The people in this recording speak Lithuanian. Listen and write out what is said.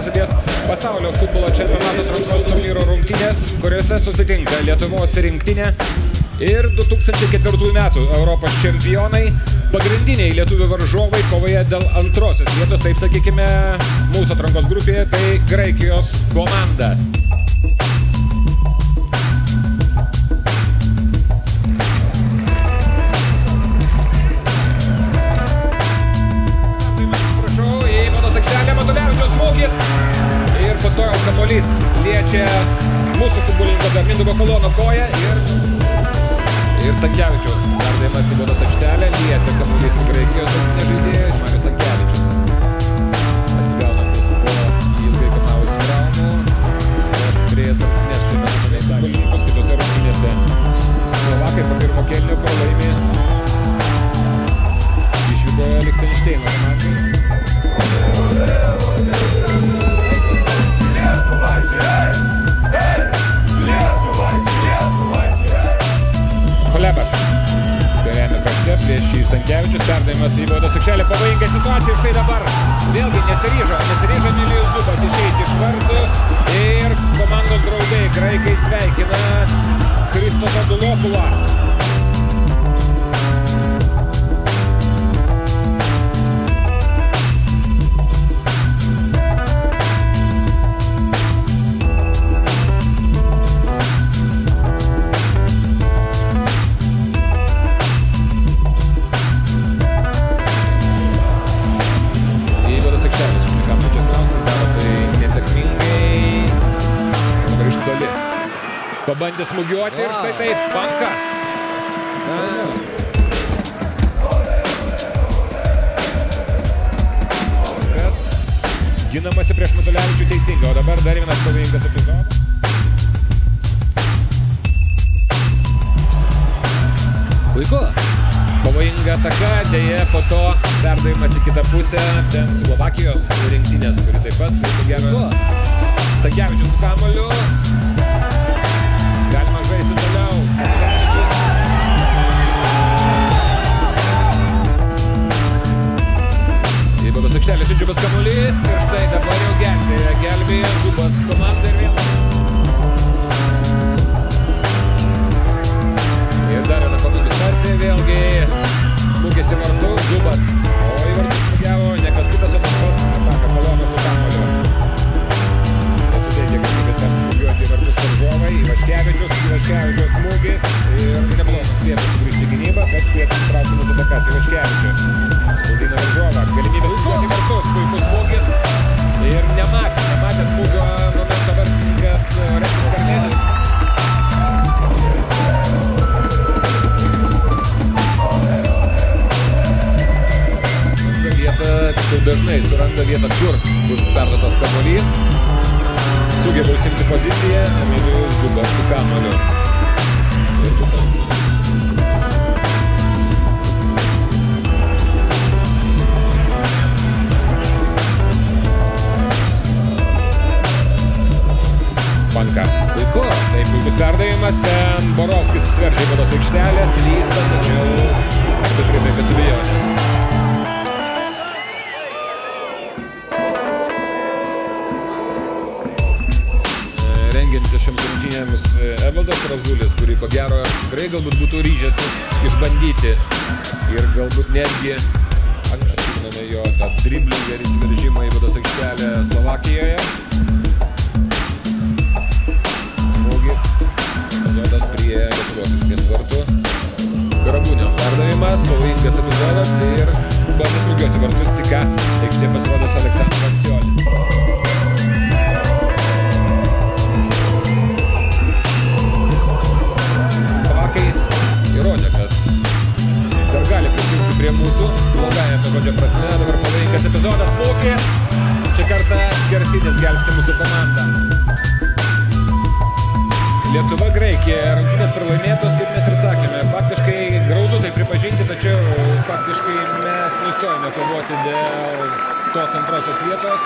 prasidės pasaulio futbolo čempionato atrankos turnyro rungtynės, kuriuose susitinka Lietuvos rinktinė ir 2004 metų Europos čempionai, pagrindiniai lietuvių varžovai kovoje dėl antrosios vietos, taip sakykime, mūsų atrankos grupėje, tai Graikijos komanda. Ir po to kamuolys liečia mūsų futbolininko Mindaugo Kolono koją ir Stankevičiaus perdavimas į baudos aikštelę, liečia kamuolys ir Graikijos žaidėjas Marius Stankevičius. Atsigaunantis po ilgai kanavusių traumų, vos trejais rungtynės šiame futbolininkus, kitose rungtynėse Slovakai po pirmo kėlinio pralaimi išvykoje Lichtenšteino komandai. Kolebas kairiame krašte prieš šį Stankevičius, perdavimas į baudos aikštelę, pavojinga situacija ir štai dabar vėlgi nesiryžo Emilijus Zubas išeiti iš vartų ir komandos draugai graikai sveikina Kristofą Dulopulą. Pabandė smūgiuoti ir štai taip, Panka. Kas ginamasi prieš Matulevičių teisinga, o dabar dar vienas pavojingas epizodas. Puiku. Pavojinga ataka, dėja po to perdavimas į kitą pusę, ten Slovakijos rinktinės, kuri taip pat būtų gero. Stankevičius su kamuoliu. Galima žaisti toliau. Į baudos aikštelę Sindžiubas kamuolys ir štai dabar jau gelbėja Zubas komanda ir vėl. Ir dar viena pabūgus versija, vėlgi smūgis į vartų Zubas. O į vartus smūgiavo ne kas kitas, o tas pas ataka Kolonas su kamuoliu. Nesuteikia galimybės ten smūgiuoti į vartus varžovai. Ivaškevičiaus smūgis ir neblogas spėtas sugrįžti į gynybą, bet spėtas traukimas atakas. Ivaškevičius smūgina varžovą. Galimybės smūgiuoti vartus, puikus smūgis ir nematė smūgio momento vartininkas Retis Karnelis. Dažnai suranda vietą, kur bus perduotas kamuolys. Sugeba užsimti poziciją, Emilijus Zubas su kamuoliu. Panka. Puiku. Taip, puikus perdavimas. Ten Borovskis sveržia į baudos aikštelę, slysta, tačiau arbitrai be abejonės. Rengiantis šiems rungtynėms Evaldas Razulis, kurį ko gero tikrai galbūt būtų ryžęsis išbandyti ir galbūt netgi atsiminame jo tą driblingą ir įsiveržimą į baudos aikštelę Slovakijoje. Smūgis, epizodas prie Lietuvos rinktinės vartų. Karabūnio perdavimas, pavojingas epizodas ir bandė smūgiuoti vartus, tik ką aikštėje pasirodęs Aleksandras Siolis. Įrodė, kad dar gali prisijungti prie mūsų, blogąją to žodžio prasme, dabar pavojingas epizodas, smūgis, čia kartą skersinis gelbsti mūsų komandą. Lietuva, Graikija, rungtynės pralaimėtos, kaip mes ir sakėme, faktiškai graudu tai pripažinti, tačiau faktiškai mes nustojame kovoti dėl tos antrosios vietos.